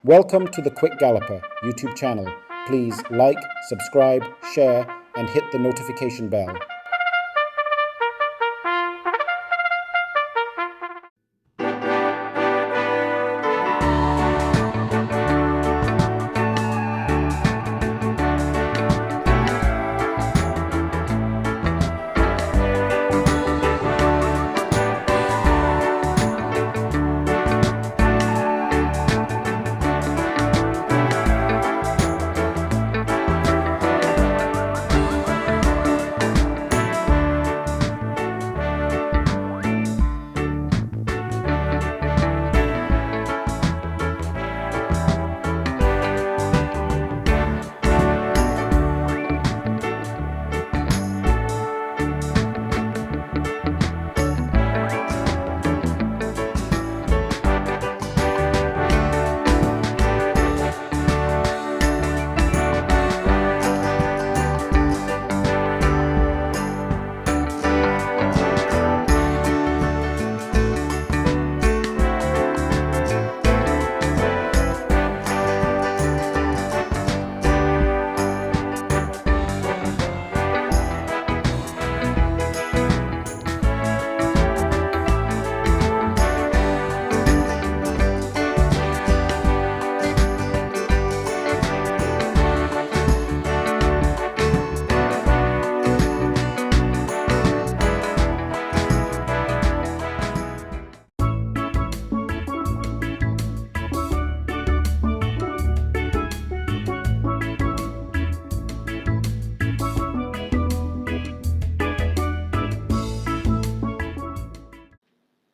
Welcome to the Quick Galloper YouTube channel. Please like, subscribe, share, and hit the notification bell.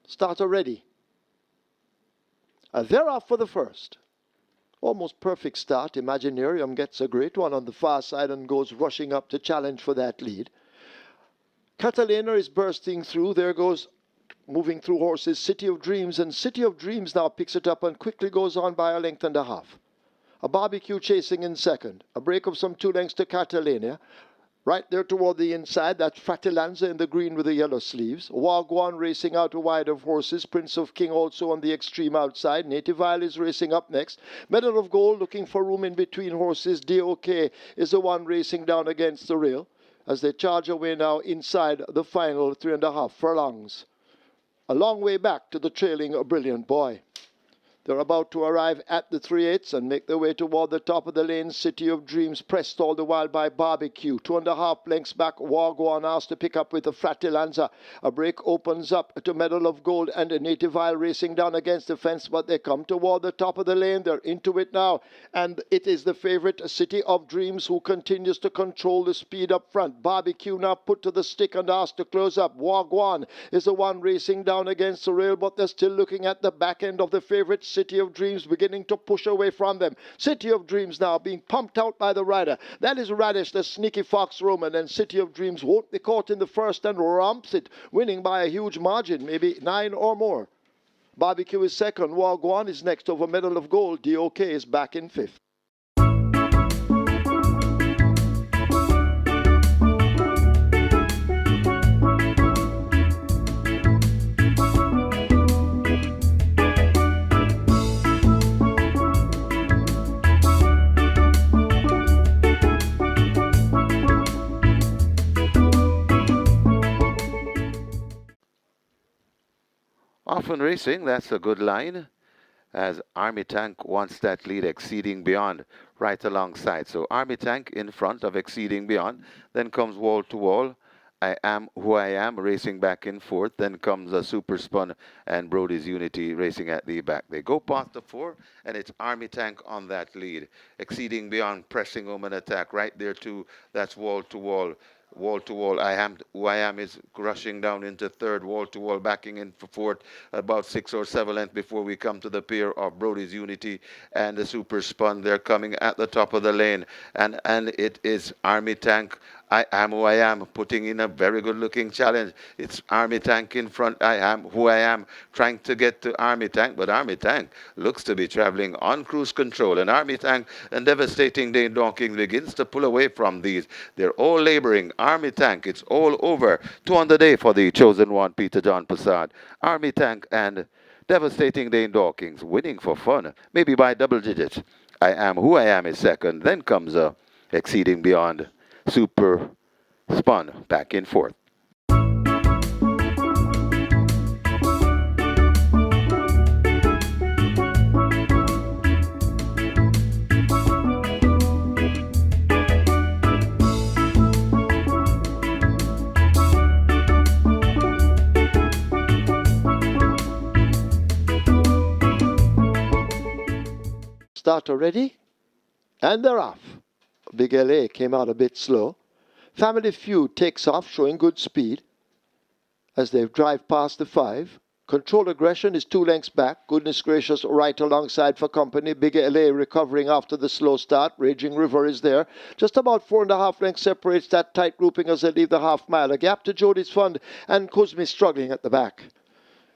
Start already. They're off for the first. Almost perfect start. Imaginarium gets a great one on the far side and goes rushing up to challenge for that lead. Catalina is bursting through. There goes moving through horses City of Dreams, and City of Dreams now picks it up and quickly goes on by a length and a half. A Barbecue chasing in second. A break of some 2 lengths to Catalina. Right there toward the inside, that's Fratellanza in the green with the yellow sleeves. Wagwan racing out wide of horses. Prince of King also on the extreme outside. Native Isle is racing up next. Medal of Gold looking for room in between horses. DOK is the one racing down against the rail as they charge away now inside the final 3.5 furlongs. A long way back to the trailing Brilliant Boy. They're about to arrive at the 3/8 and make their way toward the top of the lane. City of Dreams pressed all the while by Barbecue. 2.5 lengths back, Wagwan asked to pick up with the Fratellanza. A break opens up to Medal of Gold and a Native Isle racing down against the fence, but they come toward the top of the lane. They're into it now, and it is the favorite City of Dreams who continues to control the speed up front. Barbecue now put to the stick and asked to close up. Wagwan is the one racing down against the rail, but they're still looking at the back end of the favorite City of Dreams, beginning to push away from them. City of Dreams now being pumped out by the rider. That is Radish, the sneaky Fox Roman, and City of Dreams won't be caught in the first and romps it, winning by a huge margin, maybe 9 or more. Barbecue is second. Wagwan is next over Medal of Gold. DOK is back in fifth. Often Racing, that's a good line, as Army Tank wants that lead Exceeding Beyond right alongside. So Army Tank in front of Exceeding Beyond. Then comes Wall to Wall. I Am Who I Am racing back in fourth. Then comes a Super Spun and Brody's Unity racing at the back. They go past the 4, and it's Army Tank on that lead. Exceeding Beyond pressing home an attack right there too. That's Wall to Wall. Wall to Wall, I Am Who I Am is rushing down into third. Wall to Wall backing in for fourth, about 6 or 7 lengths before we come to the pair of Brody's Unity and the Super Spun. They're coming at the top of the lane, and it is Army Tank. I Am Who I Am putting in a very good looking challenge. It's Army Tank in front. I Am Who I Am trying to get to Army Tank, but Army Tank looks to be traveling on cruise control, and Army Tank and Devastating Dane Donking begins to pull away from these. They're all laboring. Army Tank, it's all over. 2 on the day for the chosen one, Peter John Passad. Army Tank and Devastating Dane Dawkins winning for fun, maybe by double digits. I Am Who I Am is second. Then comes Exceeding Beyond. Super Spun back in fourth. Start already, and they're off. Big LA came out a bit slow. Family Feud takes off, showing good speed as they drive past the 5. Control Aggression is 2 lengths back. Goodness Gracious right alongside for company. Big LA recovering after the slow start. Raging River is there. Just about 4.5 lengths separates that tight grouping as they leave the half mile. A gap to Jody's Fund and Kuzmi struggling at the back.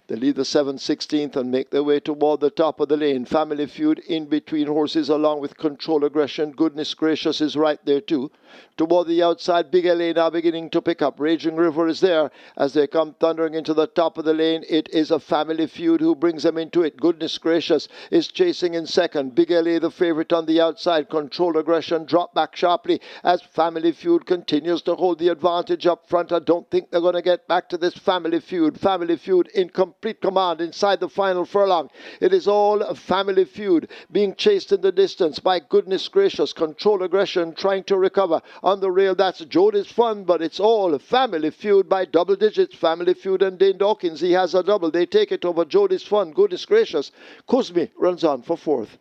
They leave the 7/16th and make their way toward the top of the lane. Family Feud in between horses along with Control Aggression. Goodness Gracious is right there too. Toward the outside, Big LA now beginning to pick up. Raging River is there as they come thundering into the top of the lane. It is a Family Feud who brings them into it. Goodness Gracious is chasing in second. Big LA the favourite on the outside. Control Aggression drop back sharply as Family Feud continues to hold the advantage up front. I don't think they're going to get back to this Family Feud. Family Feud in complete command inside the final furlong. It is all a Family Feud being chased in the distance by Goodness Gracious. Control Aggression trying to recover on the rail. That's Jody's Fun, but it's all Family Feud by double digits. Family Feud and Dane Dawkins, he has a double. They take it over Jody's Fun. Goodness Gracious. Kuzmi runs on for fourth.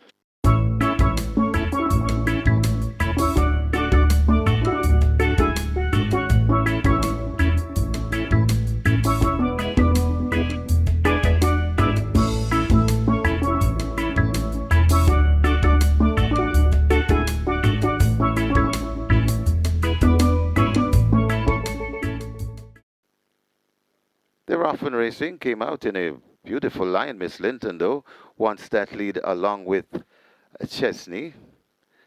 They're Off and Racing came out in a beautiful line. Miss Linton, though, wants that lead along with Chesney.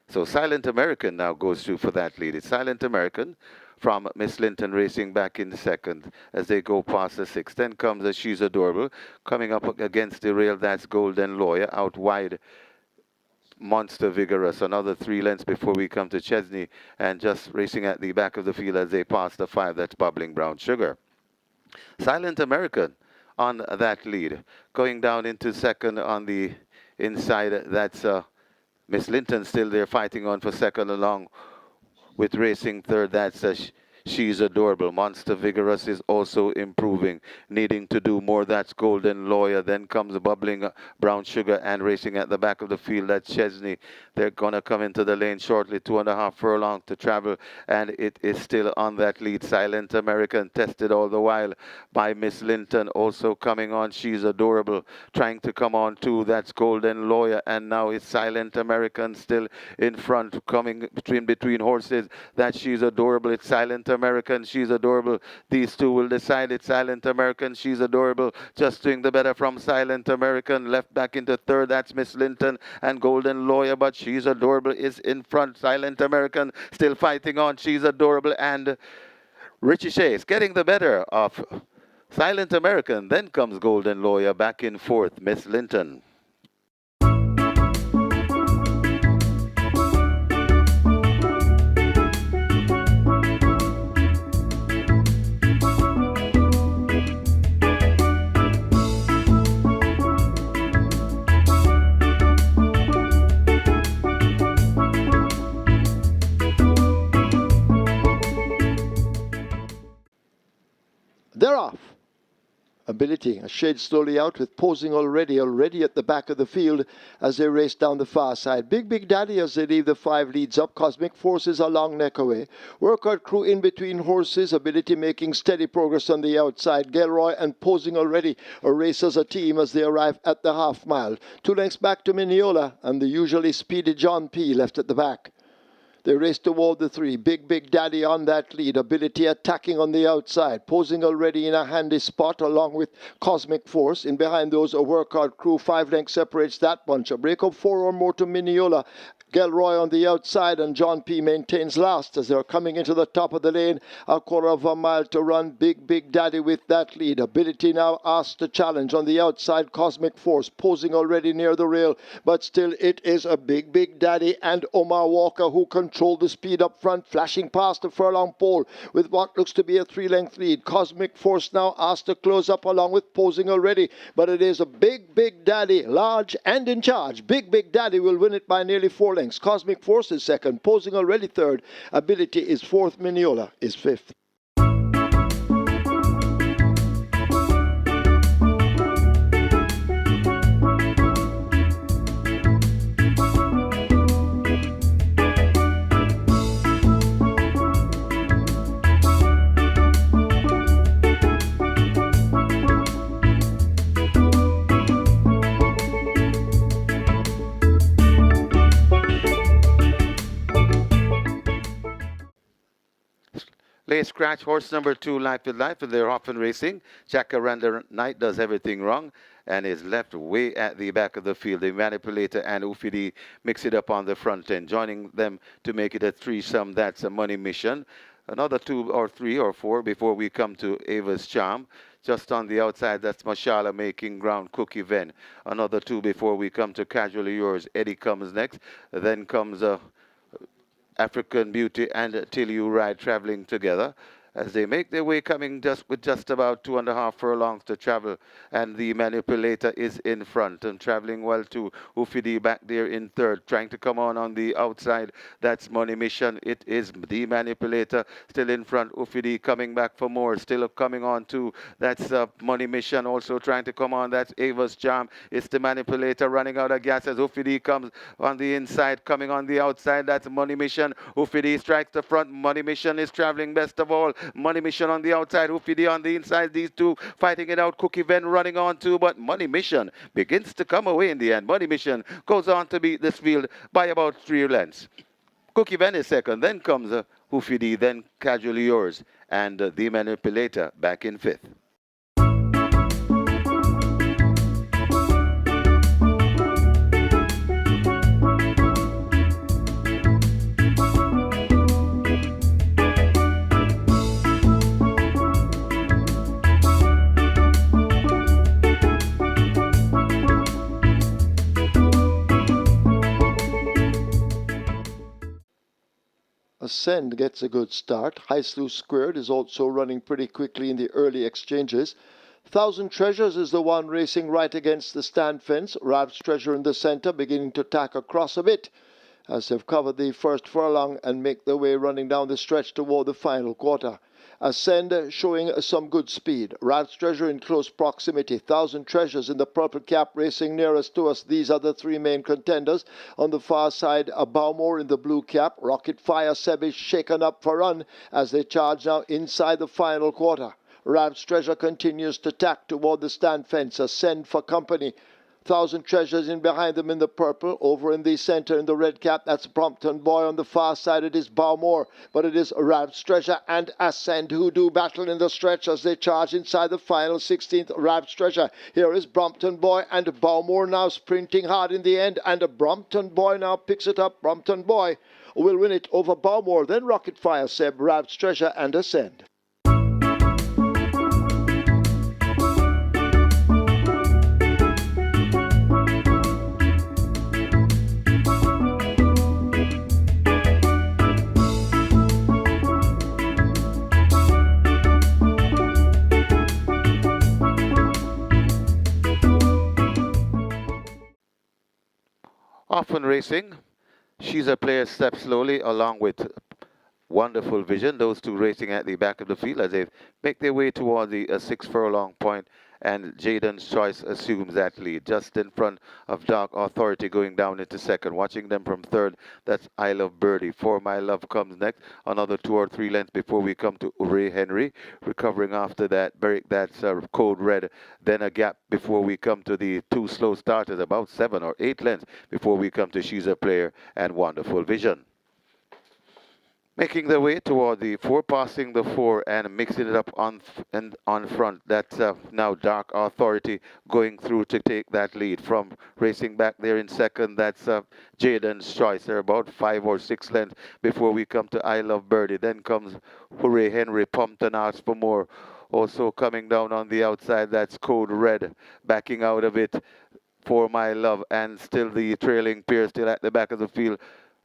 So Silent American now goes through for that lead. It's Silent American from Miss Linton racing back in second as they go past the 6th. Then comes a She's Adorable coming up against the rail. That's Golden Lawyer out wide. Monster Vigorous, another 3 lengths before we come to Chesney, and just racing at the back of the field as they pass the 5. That's Bubbling Brown Sugar. Silent American on that lead. Going down into second on the inside, that's Miss Linton still there fighting on for second along with racing third. That's She's Adorable. Monster Vigorous is also improving, needing to do more. That's Golden Lawyer. Then comes Bubbling Brown Sugar, and racing at the back of the field, that's Chesney. They're going to come into the lane shortly. 2.5 furlong to travel, and it is still on that lead. Silent American tested all the while by Miss Linton. Also coming on, She's Adorable, trying to come on too. That's Golden Lawyer, and now it's Silent American still in front, coming between horses. That She's Adorable. It's Silent American, She's Adorable. These two will decide. It's Silent American, She's Adorable. Just doing the better from Silent American. Left back into third. That's Miss Linton and Golden Lawyer, but She's Adorable is in front. Silent American still fighting on. She's Adorable, and Richie Chase getting the better of Silent American. Then comes Golden Lawyer back in fourth. Miss Linton. They're off. Ability a shade slowly out with Posing already at the back of the field as they race down the far side. Big Daddy as they leave the 5 leads up. Cosmic Forces a long neck away. Workout Crew in between horses. Ability making steady progress on the outside. Gilroy and Posing already a race as a team as they arrive at the half mile. 2 lengths back to Mineola and the usually speedy John P. left at the back. They race toward the 3. Big Daddy on that lead. Ability attacking on the outside. Posing already in a handy spot along with Cosmic Force. In behind those, a workout crew. 5 lengths separates that bunch. A break of 4 or more to Mineola. Gelroy on the outside, and John P. maintains last as they're coming into the top of the lane. A quarter of a mile to run. Big Daddy with that lead. Ability now asked to challenge on the outside. Cosmic Force posing already near the rail, but still it is a Big Daddy and Omar Walker who control the speed up front, flashing past the furlong pole with what looks to be a 3-length lead. Cosmic Force now asked to close up along with posing already, but it is a Big Daddy, large and in charge. Big Daddy will win it by nearly 4 lengths. Cosmic Force is second, posing already third. Ability is fourth, Mineola is fifth. Lay scratch horse number 2, Life with Life, and they're often racing. Jacaranda Knight does everything wrong and is left way at the back of the field. The Manipulator and Ufidi mix it up on the front end, joining them to make it a threesome. That's a Money Mission. Another 2 or 3 or 4 before we come to Ava's Charm. Just on the outside, that's Mashallah making ground, Cookie Ven. Another 2 before we come to Casually Yours. Eddie comes next. Then comes African Beauty and Till You Ride traveling together as they make their way, coming just about 2.5 furlongs to travel, and the Manipulator is in front and traveling well too. Ufidi back there in third, trying to come on the outside. That's Money Mission. It is the Manipulator still in front. Ufidi coming back for more, still coming on too. That's Money Mission also trying to come on. That's Ava's Charm. It's the Manipulator running out of gas as Ufidi comes on the inside, coming on the outside. That's Money Mission. Ufidi strikes the front. Money Mission is traveling best of all. Money Mission on the outside, Ufidi on the inside. These two fighting it out. Cookie Ven running on too, but Money Mission begins to come away in the end. Money Mission goes on to beat this field by about 3 lengths. Cookie Ven is second. Then comes Ufidi, then Casually Yours, and the Manipulator back in fifth. Ascend gets a good start. High Sluice Squared is also running pretty quickly in the early exchanges. Thousand Treasures is the one racing right against the stand fence. Ralph's Treasure in the center, beginning to tack across a bit as they've covered the first furlong and make their way running down the stretch toward the final quarter. Ascend showing some good speed. Ralph's Treasure in close proximity. Thousand Treasures in the purple cap racing nearest to us. These are the 3 main contenders. On the far side, Bowmore in the blue cap. Rocket Fire Seb is shaken up for run as they charge now inside the final quarter. Ralph's Treasure continues to tack toward the stand fence. Ascend for company. Thousand Treasures in behind them in the purple. Over in the center in the red cap, that's Brompton Boy. On the far side, it is Bowmore. But it is Ralph's Treasure and Ascend who do battle in the stretch as they charge inside the final 16th. Ralph's Treasure. Here is Brompton Boy and Bowmore now sprinting hard in the end. And Brompton Boy now picks it up. Brompton Boy will win it over Bowmore. Then Rocket Fire Seb, Ralph's Treasure and Ascend. Often racing. She's a player step slowly along with Wonderful Vision. Those two racing at the back of the field as they make their way toward the 6 furlong point, and Jaden's Choice assumes that lead just in front of Dark Authority going down into second. Watching them from third, that's I Love Birdie. For My Love comes next, another 2 or 3 lengths before we come to Ray Henry. Recovering after that, Berwick, that's Code Red. Then a gap before we come to the 2 slow starters, about 7 or 8 lengths before we come to She's a Player and Wonderful Vision. Making their way toward the 4, passing the 4 and mixing it up on front. That's now Dark Authority going through to take that lead. From racing back there in second, that's Jaden's Choice. They're about 5 or 6 lengths before we come to I Love Birdie. Then comes Hooray Henry, pumped and asked for more. Also coming down on the outside, that's Code Red, backing out of it for My Love, and still the trailing pair still at the back of the field.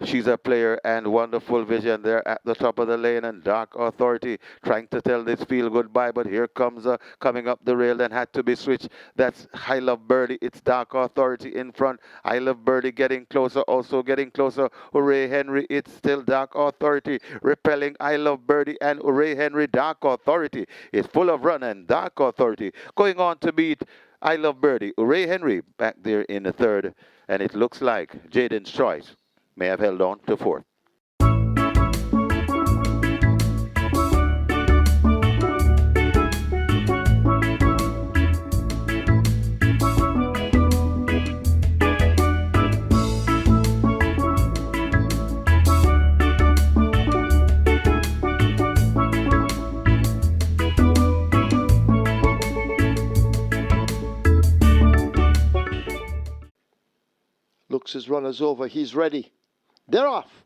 She's a player and Wonderful Vision there at the top of the lane, and Dark Authority trying to tell this field goodbye, but here comes coming up the rail and had to be switched. That's I Love Birdie. It's Dark Authority in front. I Love Birdie getting closer, also getting closer. Hooray Henry, it's still Dark Authority repelling I Love Birdie and Hooray Henry. Dark Authority is full of run, and Dark Authority going on to beat I Love Birdie. Hooray Henry back there in the third, and it looks like Jaden's Choice may have held on to fourth. Looks his runners over. He's ready. They're off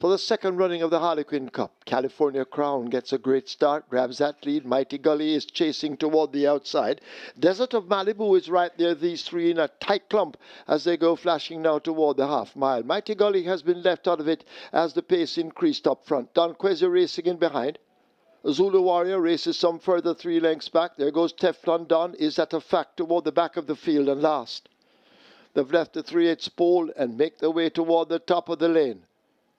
for the second running of the Harlequin Cup. California Crown gets a great start, grabs that lead. Mighty Gully is chasing toward the outside. Desert of Malibu is right there, these three in a tight clump as they go flashing now toward the half mile. Mighty Gully has been left out of it as the pace increased up front. Don Quezzy racing in behind. Zulu Warrior races some further 3 lengths back. There goes Teflon Don, is at a fact toward the back of the field and last. They've left the 3/8 pole and make their way toward the top of the lane.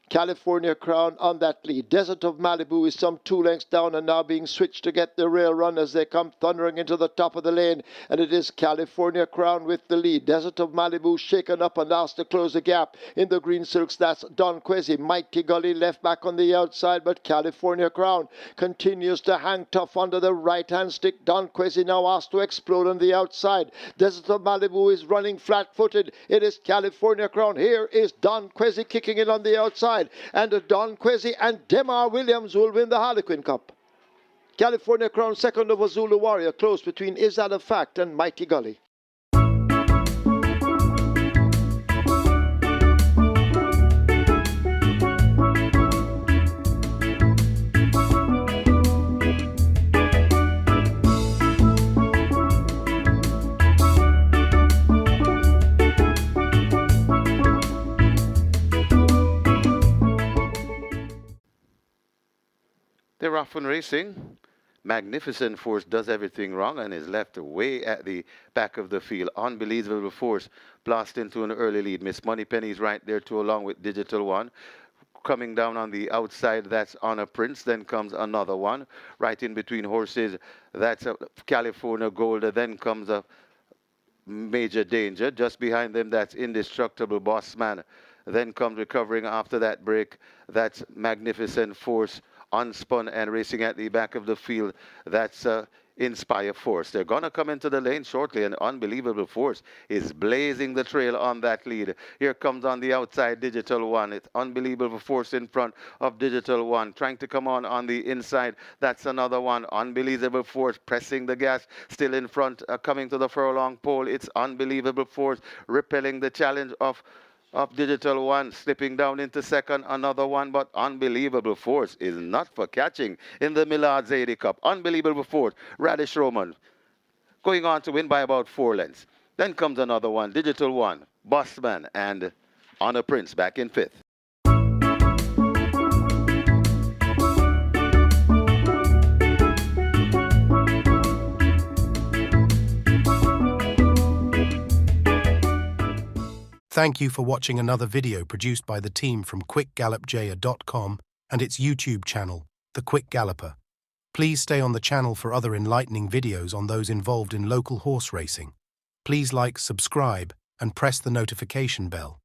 California Crown on that lead. Desert of Malibu is some 2 lengths down and now being switched to get the rail run as they come thundering into the top of the lane. And it is California Crown with the lead. Desert of Malibu shaken up and asked to close the gap. In the green silks, that's Don Quezzy. Mighty Gully left back on the outside, but California Crown continues to hang tough under the right-hand stick. Don Quezzy now asked to explode on the outside. Desert of Malibu is running flat-footed. It is California Crown. Here is Don Quezzy kicking in on the outside. And Don Quezzy and Demar Williams will win the Harlequin Cup. California Crown second over Zulu Warrior, close between Is That a Fact and Mighty Gully. They're off and racing. Magnificent Force does everything wrong and is left way at the back of the field. Unbelievable Force blast into an early lead. Miss Moneypenny's right there too, along with Digital One. Coming down on the outside, that's Honor Prince. Then comes another one right in between horses. That's California Golder. Then comes a Major Danger. Just behind them, that's Indestructible Bossman. Then comes recovering after that break. That's Magnificent Force. Unspun and racing at the back of the field. That's Inspire Force. They're going to come into the lane shortly, and Unbelievable Force is blazing the trail on that lead. Here comes on the outside Digital One. It's Unbelievable Force in front of Digital One. Trying to come on the inside. That's another one. Unbelievable Force pressing the gas. Still in front, coming to the furlong pole. It's Unbelievable Force repelling the challenge of Digital One, slipping down into second, another one, but Unbelievable Force is not for catching in the Millard Ziadie Cup. Unbelievable Force, Radish Roman, going on to win by about 4 lengths. Then comes another one, Digital One, Bossman, and Honor Prince back in 5th. Thank you for watching another video produced by the team from QuickGallopJaya.com and its YouTube channel, The Quick Galloper. Please stay on the channel for other enlightening videos on those involved in local horse racing. Please like, subscribe, and press the notification bell.